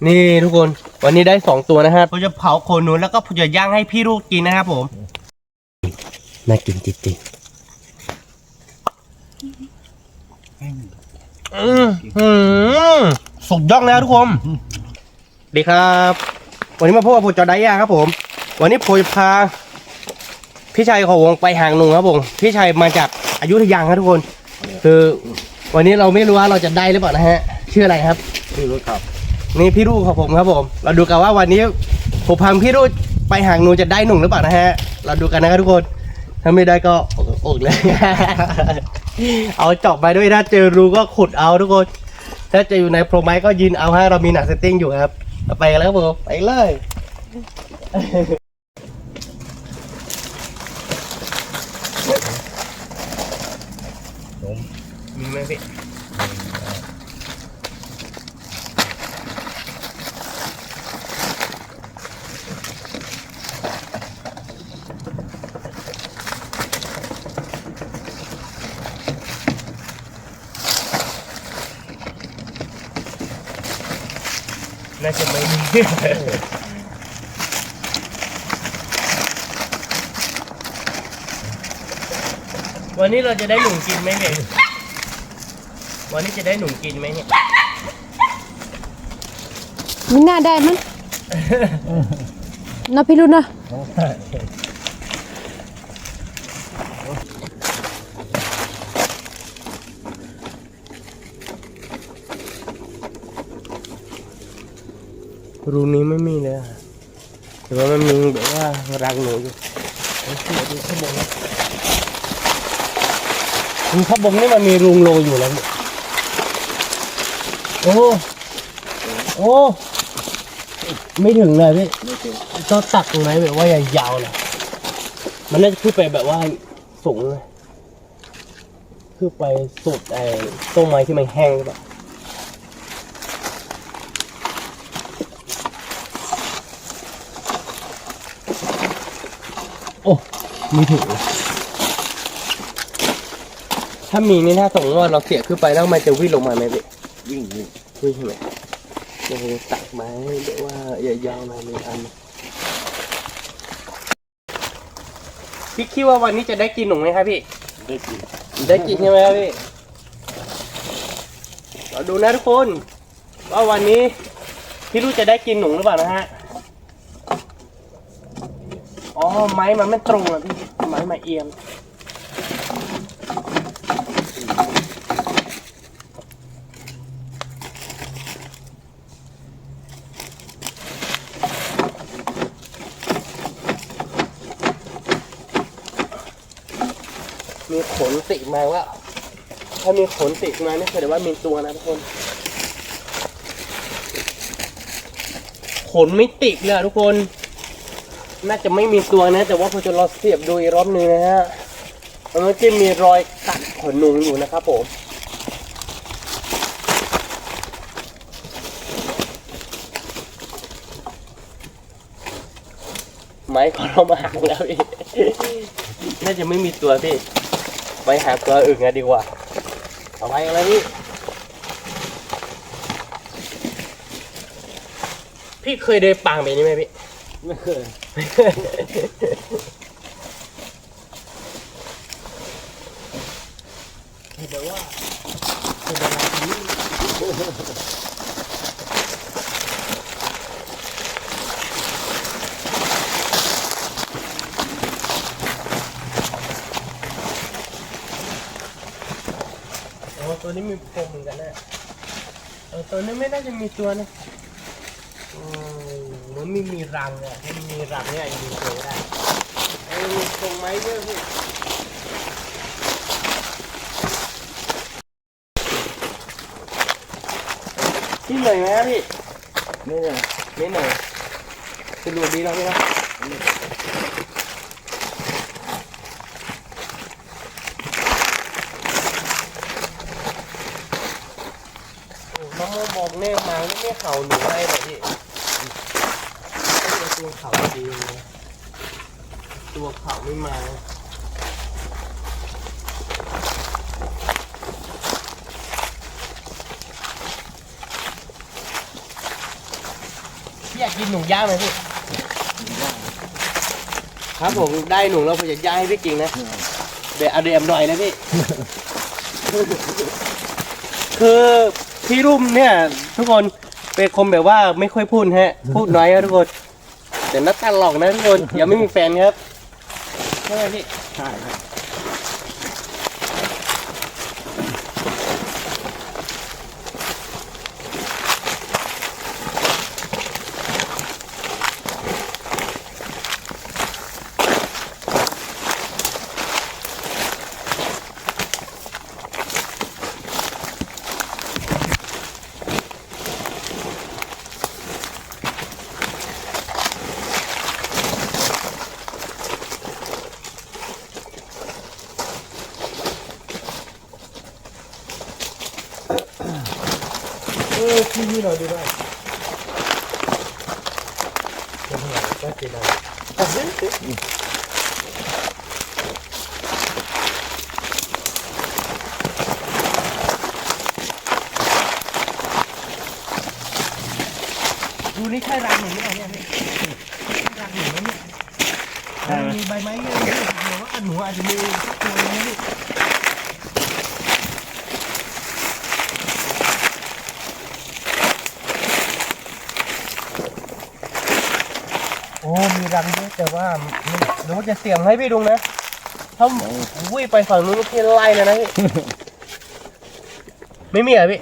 นี่ทุกคนวันนี้ได้2ตัวนะครับผมจะเผาโคนนูนแล้วก็ผมจะย่างให้พี่ลูกกินนะครับผมน่ากินจริงๆสุดยอดแล้วทุกคนดีครับวันนี้มาพบกับผมจอไดย่าครับผมวันนี้ผมจะพาพี่ชัยของวงไปหางหนุ่มครับผมพี่ชัยมาจากอยุธยาครับทุกคนคือวันนี้เราไม่รู้ว่าเราจะได้หรือเปล่านะฮะชื่ออะไรครับพี่ลูกครับนี่พี่ลูกของผมครับผมเราดูกันว่าวันนี้ผมพาพี่ลูกไปหางหนุ่มจะได้หนุ่มหรือเปล่านะฮะเราดูกันนะครับทุกคนถ้าไม่ได้ก็อดเลย เอาจอบไปด้วยถ้าเจอรูก็ขุดเอาทุกคนถ้าจะอยู่ในโพรงไม้ก็ยินเอาให้เรามีหนักเซตติ้งอยู่ครับไปกันแล้วครับผมไปเลยมีไหมพี่น่าจะไม่มีวันนี้เราจะได้หนุ่มกินไหมเนี่ยวันนี้จะได้หนุ่มกินไหมเนี่ยไม่น่าได้มั้งนะพี่รุ่นนะรูนี้ไม่มีเลยแต่ว่ามันมีแบบว่ารังหนูอยู่ดูข้างบนข้างบนนี่มันมีรูโลอยู่แล้วโอ้โอ้ไม่ถึงเลยพี่ก็ตักตรงไหนแบบว่ายาวๆเลยมันน่าจะขึ้นไปแบบว่าสูงเลยขึ้นไปสุดต้นไม้ที่มันแห้งหรือเปล่าโอ้มีถึงถ้ามีนี่ถ้าสมมติว่าเราเสียขึ้นไปแล้วมันจะวิ่งลงมาไหมพี่วิ่งใช่ไหมเราตักไม้แบบว่ายาวๆมาหนึ่งอันพี่คิดว่าวันนี้จะได้กินหนูไหมครับพี่ได้กินใช่ไหมครับพี่เราดูนะทุกคนว่าวันนี้พี่ลูกจะได้กินหนูหรือเปล่านะฮะอ๋อไม้มันไม่ตรงอะพี่ไม้มาเอียงมีขนติดมาว่าถ้ามีขนติดมานี่แสดงว่ามีตัวนะทุกคนขนไม่ติดเลยทุกคนน่าจะไม่มีตัวนะแต่ว่าพอจะรอเสียบดูอีกรอบนึงนะฮะมันจะมีรอยกัดขนหนูอยู่นะครับผมไม้ของเรามาหักแล้วพี่น่าจะไม่มีตัวพี่ไปหาตัวอื่นกันดีกว่าเอาไปอะไรพี่เคยเดินป่าแบบนี้ไหมพี่ไม่เคยแต่ว่าตัวนี้มีโพรงเหมือนกันนะตัวนี้ไม่น่าจะมีตัวนะมันไม่มีรังเนี่ยถ้ามีรังเนี่ยยังมีตัวได้มีโพรงไม้ด้วยพี่ที่เหนื่อยไหมครับพี่ไม่เหนื่อยสะดวกดีแล้วพี่นะน้องบอกแน่มาไม่เข่าหนูให้หรอพี่ตัวเข่าดีเลยตัวเข่าไม่มา พ อยากกินหนูย่างไหมพี่ครับผมได้หนูแล้วผมจะย่างให้พี่กินนะเดี๋ยวเอาเดมหน่อยนะพี่ คือพี่รุ่มเนี่ยทุกคนเป็นคนแบบว่าไม่ค่อยพูดฮะ พูดน้อยครับทุกคนแต่นักตลกนะทุกคนยังไม่มีแฟนครับใช่ไหมพี่ ใช่ครับ ที่นี่เราดูได้ก็กินได้ดูนี่ใช่รังหนูหรือเปล่าเนี่ยพี่รังหนูนะเนี่ยมีใบไม้เยอะๆหรือว่าหนูอาจจะมีสักตัวนึงนะพี่โอ้มีรังด้วยแต่ว่าหนูจะเสี่ยงให้พี่ดุงนะถ้าวิ่งไปฝั่งนู้นพี่ไล่เลยนะพี่ ไม่มีเหรอพี่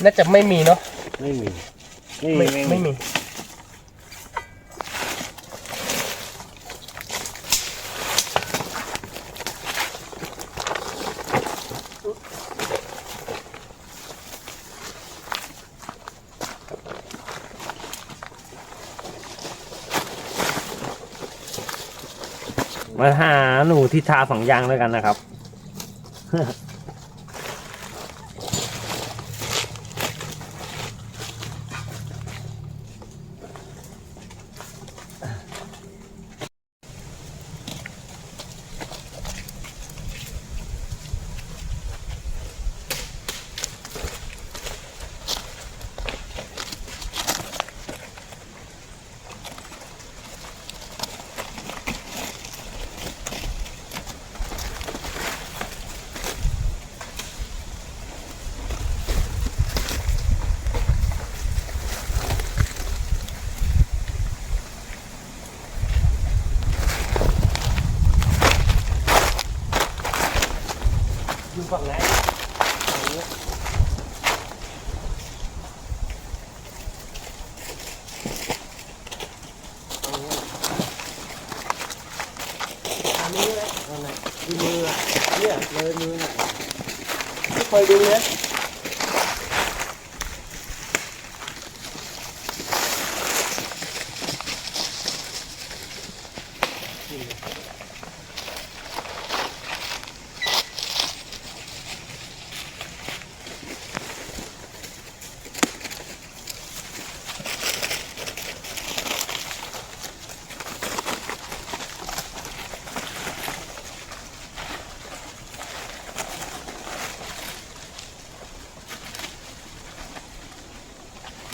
น่าจะไม่มีเนาะ ไม่มี ไม่มีมาหาหนูที่ทา2 ยางด้วยกันนะครับ อยู่ฝั่งไหนอันนี้เลยดูมือเนี่ยเลยมือหน่อยไม่คอยดูนะ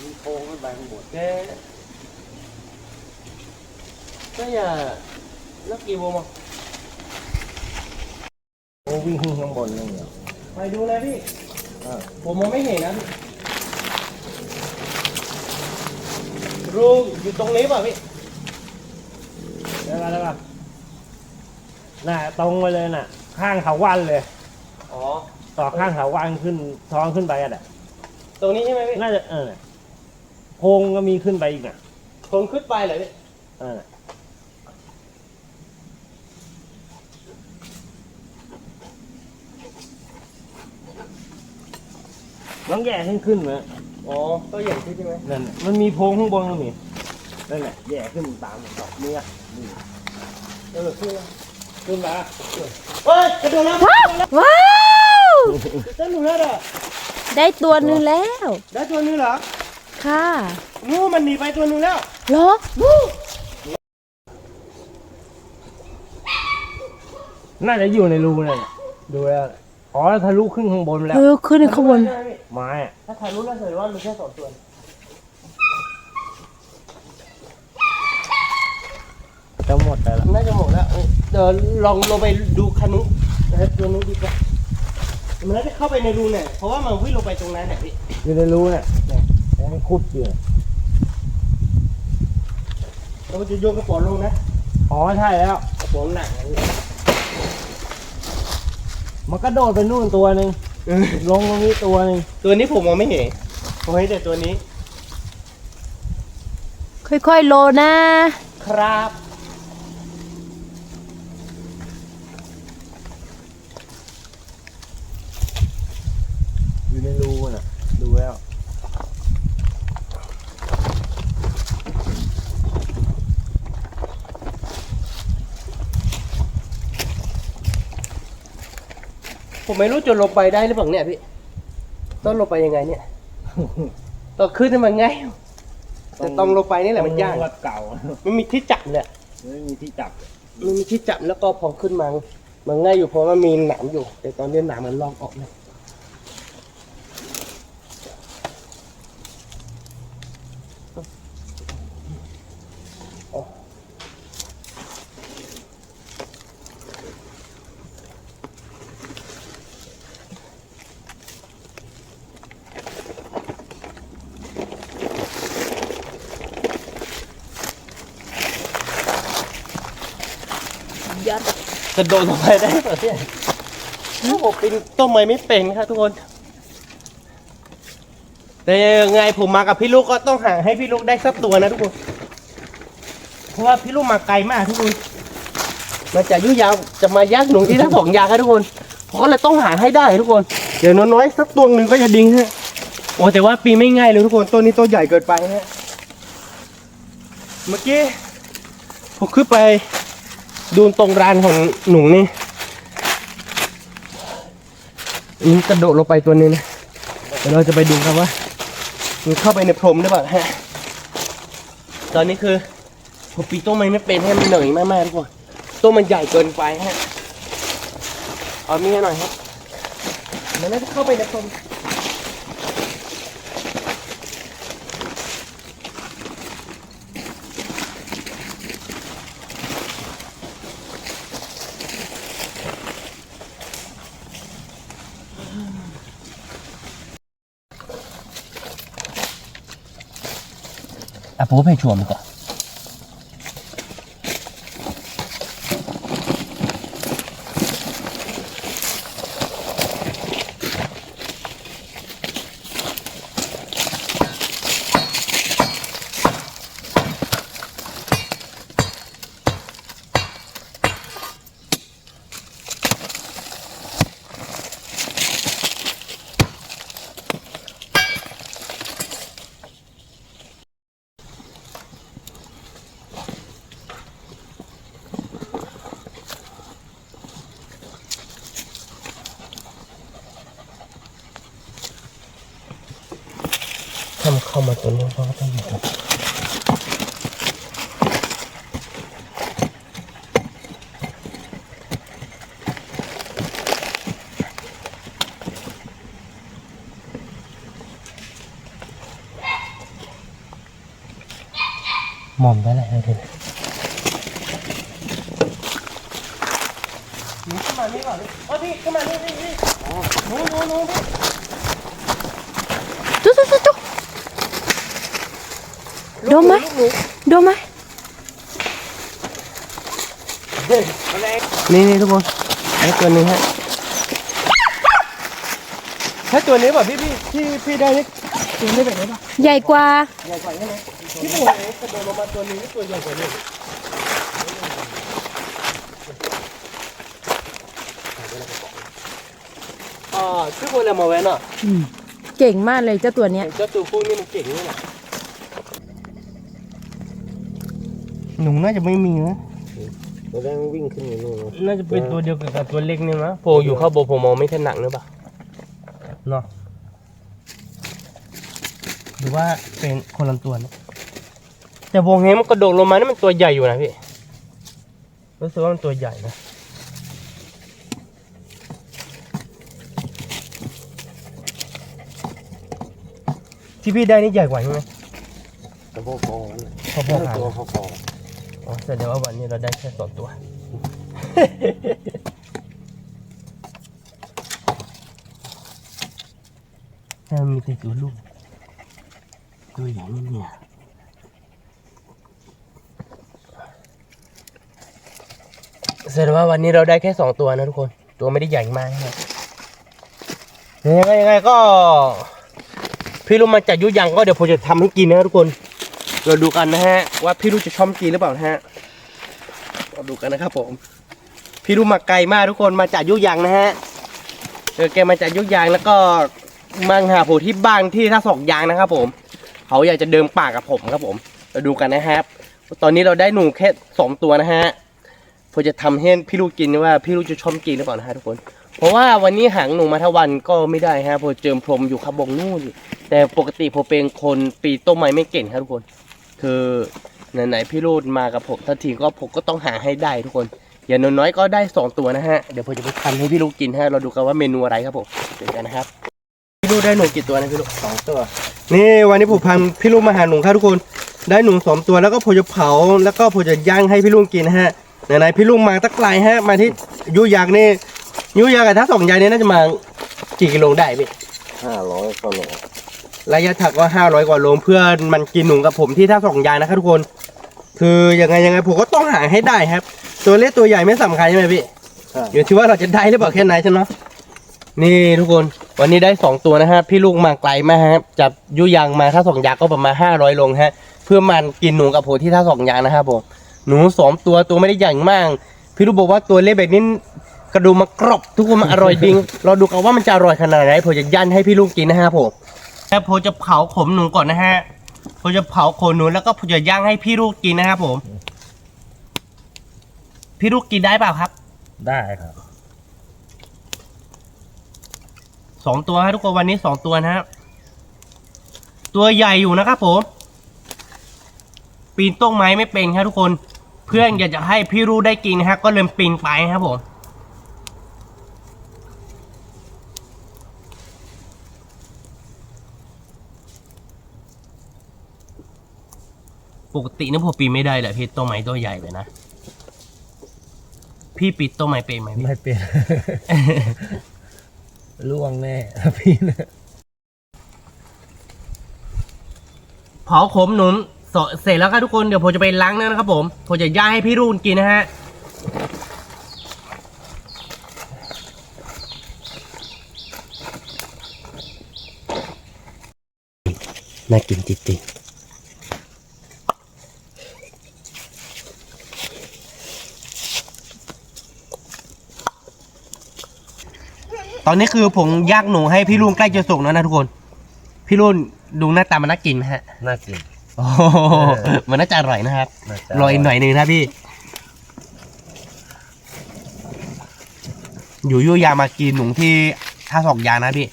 มีโค้งขึ้นไปข้างบน แกก็อย่าเลิกกี่โมงอ่ะ โอ้วิ่งขึ้นข้างบนนี่เหรอ ไปดูนะพี่ อ่า ผมมองไม่เห็นนะพี่รูอยู่ตรงนี้ป่ะพี่ ได้ป่ะน่ะตรงไปเลยน่ะ ข้างเขาวันเลย อ๋อ ต่อข้างเขาวันขึ้นท้องขึ้นไปอ่ะ ตรงนี้ใช่ไหมพี่ น่าจะโพรงก็มีขึ้นไปอีกน่ะ ผมขึ้นไปเหรอพี่ น้องแย่ขึ้นไหม อ๋อก็อย่างที่ใช่ไหม นั่นน่ะมันมีโพรงข้างบนก็มีนั่นแหละแย่ขึ้นตามดอกเนี้ยนี่ ขึ้นแล้ว ขึ้นมา เฮ้ยกระโดดแล้ว ว้าว จะหนูแล้วเหรอ ได้ตัวหนึงแล้ว ได้ตัวนึงเหรอ ค่ะ งูมันหนีไปตัวนึงแล้ว เหรอ น่าจะอยู่ในรูนั่นน่ะดูแล้วอ๋อทะลุขึ้นข้างบนแล้ว ขึ้นข้างบน ไม้อะ ถ้าถ่ายรูปแล้วเสร็จว่ามีแค่2ตัว จะหมดไปแล้ว น่าจะหมดแล้วเดี๋ยวลองลงไปดูคันนู้นนะครับตัวนู้นดีกว่ามันน่าจะเข้าไปในรูเนี่ยเพราะว่ามันวิ่งลงไปตรงนั้นเนี่ยพี่ อยู่ในรูเนี่ยยังคุดอยู่ เราจะโยนกระป๋องลงนะ อ๋อใช่แล้ว กระป๋องหนักนะพี่ มันก็โดดไปนู่นตัวหนึ่งลงตรงนี้ตัวหนึ่ง ตัวนี้ผมมองไม่เห็นผมเห็นแต่ตัวนี้ ค่อยๆโลนะครับ อยู่ในรูน่ะดูแล้ว ผมไม่รู้จะลงไปได้หรือเปล่าเนี่ยพี่ต้องลงไปยังไงเนี่ยต้องขึ้นให้มันง่ายแต่ต้องลงไปนี่แหละมันยาก รถเก่า ไม่มีที่จับเลย ไม่มีที่จับ มันมีที่จับแล้วก็พอขึ้นมามันง่ายอยู่เพราะมันมีหนามอยู่ แต่ตอนนี้หนามมันลอกออกเลยยัด จะโดนลงไปได้เปล่าเนี่ยถ้าผมเป็นต้นไม้ไม่เป็นครับทุกคน แต่ยังไงผมมากับพี่ลูกก็ต้องหาให้พี่ลูกได้สักตัวนะทุกคน เพราะว่าพี่ลูกมาไกลมากทุกคน มาจากยุธยาจะมายักหนูที่ทั้งสองยาครับทุกคนเพราะเลยต้องหาให้ได้ทุกคนเดี๋ยวน้อยๆสักตัวหนึ่งก็จะดิ้งฮะโอ้แต่ว่าปีไม่ง่ายเลยทุกคนต้นนี้ต้นใหญ่เกินไปฮะเมื่อกี้ผมขึ้นไปดูตรงรานของหนุ่งนี่กระโดดลงไปตัวนี้นะเดี๋ยวเราจะไปดูครับว่ามันเข้าไปในพรมได้ป่ะฮะตอนนี้คือผมปีนต้นไม้ไม่เป็นให้มันเหนื่อยมากๆทุกคนต้นมันใหญ่เกินไปฮะเอามีให้หน่อยครับมันน่าจะเข้าไปในพรมผมให้ชวมก่อนถ้ามันเข้ามาตัวนี้เขาก็ต้องอยู่กับหม่อมได้แหละให้ดูนี่ขึ้นมานี่ก่อนโอ้พี่ขึ้นมานี่นี่โน้พี่ จุ๊บโดนไหมโดนไหม นี่ทุกคนไอ้ตัวนี้ฮะถ้าตัวนี้แบบพี่ได้นี่ตัวนี้แบบนี้ป่ะ ใหญ่กว่า ใหญ่กว่าใช่ไหมที่ผมเห็นกระโดดลงมาตัวนี้ตัวใหญ่กว่านี้ชื่อโบราณมาแว้นอ่ะ เก่งมากเลยเจ้าตัวเนี้ย เจ้าตัวพวกนี้มันเก่งนี่แหละหนุ่มน่าจะไม่มีนะ ตัวแรกวิ่งขึ้นอยู่นู่น น่าจะเป็นตัวเดียวกับตัวเล็กนี่มั้งโผล่อยู่ข้างบนผมมองไม่ถนัดหรือเปล่าเนาะหรือว่าเป็นคนลำตัวนะแต่วงเฮมันกระโดดลงมานี่มันตัวใหญ่อยู่นะพี่รู้สึกว่ามันตัวใหญ่นะที่พี่ได้นี่ใหญ่กว่าใช่ไหม แต่พวกฟอง พอๆกัน ตัวพอ อ๋อแส แสดงว่าวันนี้เราได้แค่2 ตัว ถ้ามีแต่ตัวลูกตัวใหญ่นี่เนี่ยแสดงว่าวันนี้เราได้แค่2 ตัวนะทุกคนตัวไม่ได้ใหญ่มากนะครับยังไงก็พี่ลูกมาจากยุยังก็เดี๋ยวผมจะทำให้กินนะทุกคนเราดูกันนะฮะว่าพี่ลูกจะชอบกินหรือเปล่านะฮะเราดูกันนะครับผมพี่ลูกมาไกลมากทุกคนมาจากยุยังนะฮะแกมาจากยุยังแล้วก็มาหาผมที่บ้านที่ท่าศอกยางนะครับผมเขาอยากจะเดินป่ากับผมครับผมเราดูกันนะครับตอนนี้เราได้หนูแค่2 ตัวนะฮะผมจะทำให้พี่ลูกกินว่าพี่ลูกจะชอบกินหรือเปล่านะฮะทุกคนเพราะว่าวันนี้หางหนูมาทั้งวันก็ไม่ได้ฮะผมเจิมพรมอยู่ขบงนู่นแต่ปกติผมเป็นคนปีนต้นไม้ไม่เก่งครับทุกคนคือไหนๆพี่ลูกมากับผมทันทีก็ผมก็ต้องหาให้ได้ทุกคนอย่างน้อยๆก็ได้2 ตัวนะฮะเดี๋ยวผมจะไปทำให้พี่ลูกกินฮะเราดูกันว่าเมนูอะไรครับผมเดี๋ยวกันนะครับพี่ลูกได้หนูกี่ตัวนะพี่ลูก2 ตัวนี่วันนี้ผมพาพี่ลูกมาหาหนูครับทุกคนได้หนู2 ตัวแล้วก็ผมจะเผาแล้วก็ผมจะย่างให้พี่ลูกกินนะฮะไหนๆพี่ลูกมาตั้งไกลฮะมาที่ยุยางนี่ยุยางกับท่าสองยายนี่น่าจะมากี่กิโลได้พี่500 กว่าโลระยะถักว่า500 กว่าโลเพื่อมันกินหนูกับผมที่ท่าสองยายนะครับทุกคนคือยังไงผมก็ต้องหาให้ได้ครับตัวเล็กตัวใหญ่ไม่สำคัญใช่ไหมพี่อยู่ที่ว่าเราจะได้หรือเปล่าแค่ไหนใช่ไหมนี่ทุกคนวันนี้ได้2 ตัวนะฮะพี่ลูกมาไกลมากครับจากยุยางมาท่าสองยางก็ประมาณ500 โลฮะเพื่อมันกินหนูกับผมที่ท่าสองยางนะครับผมหนู2 ตัวไม่ได้ใหญ่มากพี่ลูกบอกว่าตัวเล็กแบบนี้กระดูกมากรอบทุกคนมันอร่อยจริงเราดูกันว่ามันจะอร่อยขนาดไหนผมจะย่างให้พี่ลูกกินนะฮะผมแล้วผมจะเผาขมหนูก่อนนะฮะผมจะเผาขมหนูแล้วก็ผมจะย่างให้พี่ลูกกินนะครับผมพี่ลูกกินได้เปล่าครับได้ครับ2 ตัวฮะทุกคนวันนี้2 ตัวนะฮะตัวใหญ่อยู่นะครับผมปีนต้นไม้ไม่เป็นครับทุกคนเพื่อนอยากจะให้พี่รู้ได้กินนะฮะก็เลยปีนไปครับผมปกตินะผมปีนไม่ได้แหละพี่ต้นไม้ตัวใหญ่ไปนะพี่ปีนต้นไม้เป็นไหมไม่เป็น ล่วงแน่พี่นะเผาขมหนุนเสร็จแล้วครับทุกคนเดี๋ยวผมจะไปล้างนะครับผมจะย่างให้พี่รุ่นกินนะฮะน่ากินจริงๆตอนนี้คือผมย่างหนูให้พี่รุ่นใกล้จะสุกแล้วนะทุกคนพี่รุ่นดูหน้าตามันน่ากินไหมฮะน่ากินโอ้มันน่าจะอร่อยนะครับรออีกหน่อยนึงนะพี่อยู่ยุยามากินหนูที่ท่าสองยางนะพี่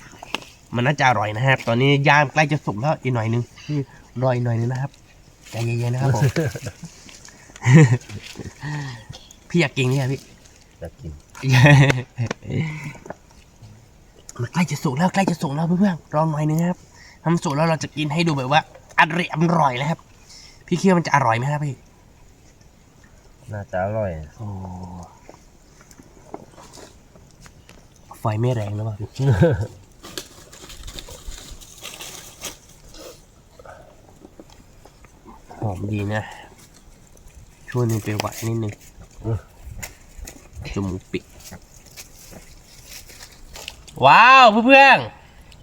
มันน่าจะอร่อยนะครับตอนนี้ย่างใกล้จะสุกแล้วอีกหน่อยนึงพี่รออีกหน่อยนึงนะครับใจเย็นๆนะครับผม พี่อยากกินเนี่ยพี่อยากกิน มันใกล้จะสุกแล้วเพื่อนๆรอหน่อยนึงครับทำสุกแล้วเราจะกินให้ดูแบบว่าอร่อยแล้วครับพี่คิดว่ามันจะอร่อยไหมครับพี่น่าจะอร่อยโอ้ไฟไม่แรงหรือเปล่าหอมดีนะช่วยนึงไปหวานนิดนึงจมูกปิดว้าวเพื่อน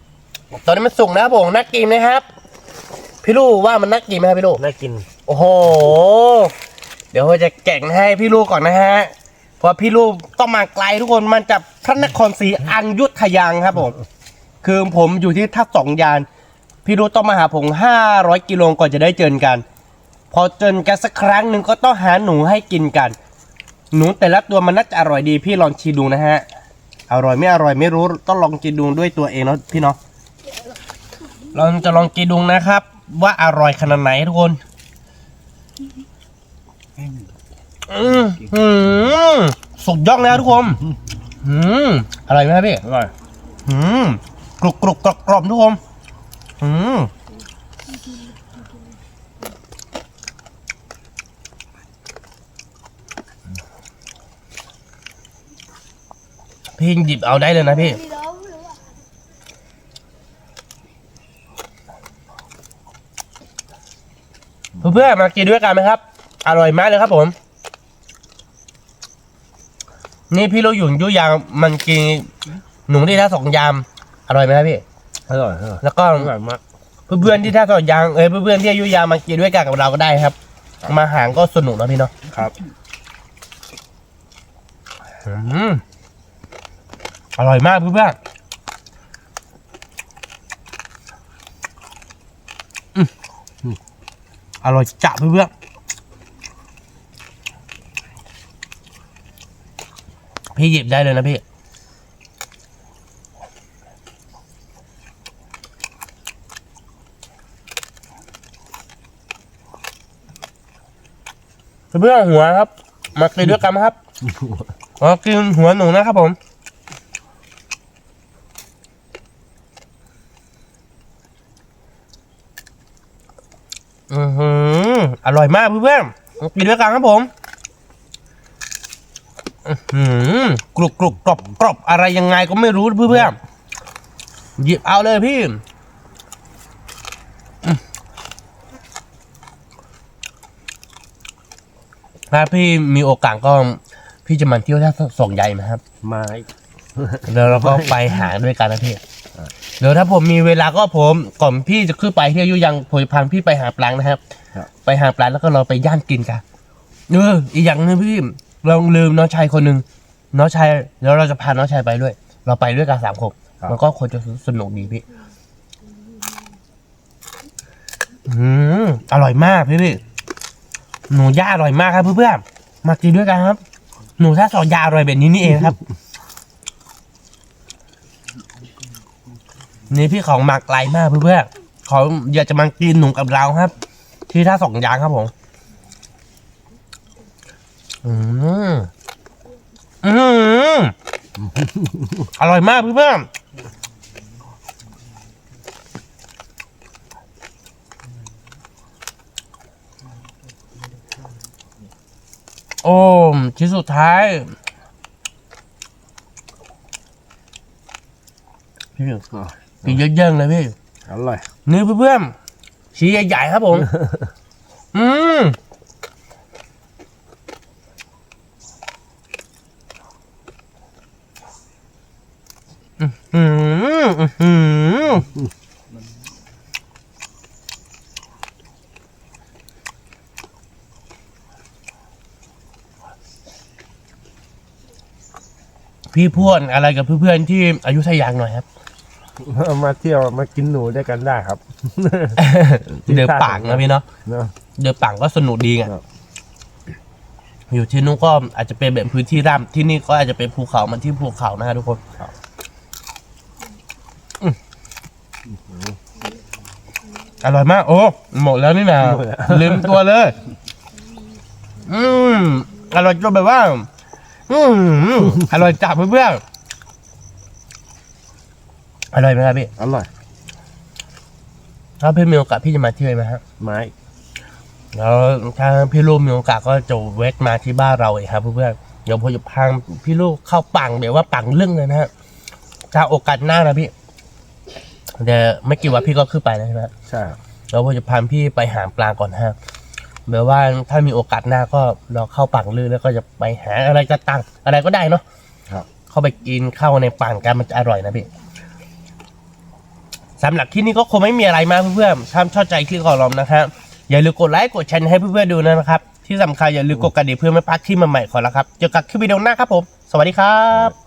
ๆตอนนี้มันสุกนะผมน่ากินนะครับพี่ลูกว่ามันน่ากินไหมครับพี่ลูกน่ากินโอ้โหเดี๋ยวเราจะแกะให้พี่ลูกก่อนนะฮะเพราะพี่ลูกต้องมาไกลทุกคนมันจากพระนครศรีอยุธยาครับผมคือผมอยู่ที่ท่าสองยานพี่ลูกต้องมาหาผม500 กิโลก่อนจะได้เจอกันพอเจอกันสักครั้งหนึ่งก็ต้องหาหนูให้กินกันหนูแต่ละตัวมันน่าจะอร่อยดีพี่ลองชิมดูนะฮะอร่อยไม่อร่อยไม่รู้ต้องลองกินดูด้วยตัวเองเนาะพี่เนาะเราจะลองกินดูนะครับว่าอร่อยขนาดไหนทุกคนสุดยอดแล้วทุกคนอร่อยไหมครับพี่อร่อยกรุบกรอบทุกคน พี่หยิบเอาได้เลยนะพี่เพื่อนๆมากินด้วยกันไหมครับ อร่อยมากเลยครับผม นี่พี่ลูกหยุ่นยุยางมันกินหนูที่ท่าสองยามอร่อยไหมครับพี่ อร่อย แล้วก็ อร่อยมาก เพื่อนๆที่ท่าสองยางเพื่อนๆที่อยุยางมากินด้วยกันกับเราก็ได้ครับ มาหางก็สนุกนะพี่เนาะ ครับ อร่อยมากเพื่อนๆอร่อยจัดเพื่อนๆพี่หยิบได้เลยนะพี่เพื่อนๆหัวครับมากินด้วยกันไหมครับอ๋อกินหัวหนูนะครับผมอร่อยมากเพื่อนๆกินด้วยกันครับผมกรุบกรุบกรอบกรอบอะไรยังไงก็ไม่รู้เพื่อนๆหยิบเอาเลยพี่ถ้าพี่มีโอกาสก็พี่จะมาเที่ยวท่าส่งใหญ่ไหมครับ มา เดี๋ยวเราก็ไปหาด้วยกันนะพี่เดี๋ยวถ้าผมมีเวลาก็ผมก่อนพี่จะขึ้นไปที่อยุยังผมพาพี่ไปหาปลานะครับ ไปหาปลาแล้วก็เราไปย่างกินกันอีกอย่างนึงพี่เราลืมน้องชายคนหนึ่งน้องชายแล้วเราจะพาน้องชายไปด้วย เราไปด้วยกัน3 คนมันก็ควรจะสนุกดีพี่อร่อยมากพี่หนูย่าอร่อยมากครับเพื่อนๆมากินด้วยกันครับหนูถ้าสอนยาอร่อยแบบนี้นี่เองครับนี่พี่ของมาไกลมากเพื่อนๆเขาอยากจะมากินหนูกับเราครับ ที่ท่าสองยางครับผมอร่อยมากเพื่อนๆโอ้ชิ้นสุดท้ายพี่กินเยอะๆเลยพี่ อร่อย นี่เพื่อนๆชิ้นใหญ่ๆครับผมพี่พูดอะไรกับเพื่อนๆที่อยุธยาหน่อยครับ มาเที่ยวมากินหนูด้วยกันได้ครับ เดินป่างนะพี่เนาะ เนอะ เดินป่างก็สนุกดีไง ครับ อยู่ที่นู้นก็อาจจะเป็นแบบพื้นที่ราบที่นี่ก็อาจจะเป็นภูเขามันที่ภูเขานะฮะทุกคนอร่อยมากโอ้หมดแล้วนี่นะลืมตัวเลยอร่อยจนแบบว่าอร่อยจับเพื่อนๆอร่อยไหมครับพี่ อร่อย ถ้าพี่มีโอกาสพี่จะมาเที่ยวไหมครับ ไม้ แล้วถ้าพี่ลูกมีโอกาสก็จะแวะมาที่บ้านเราอีกครับเพื่อนๆเดี๋ยวผมจะพาพี่ลูกเข้าปังแบบว่าปังเรื่องเลยนะฮะถ้าโอกาสหน้านะพี่เดี๋ยวไม่กี่วันพี่ก็ขึ้นไปแล้วใช่ไหม ใช่ แล้วผมจะพาพี่ไปหาปลาก่อนฮะแบบว่าถ้ามีโอกาสหน้าก็เราเข้าปังลื่นแล้วก็จะไปหาอะไรก็ตั้งอะไรก็ได้เนาะ ครับ เข้าไปกินเข้าในปังกันมันจะอร่อยนะพี่สำหรับที่นี่ก็คงไม่มีอะไรมากเพื่อนๆถ้าชอบใจที่ขอรอมนะครับอย่าลืมกดไลค์กดแชร์ให้เพื่อนๆดูนะครับที่สำคัญอย่าลืมกดกระดิ่งเพื่อไม่พลาดคลิปใหม่ๆขอละครับเจอกันคลิปวิดีโอหน้าครับผมสวัสดีครับ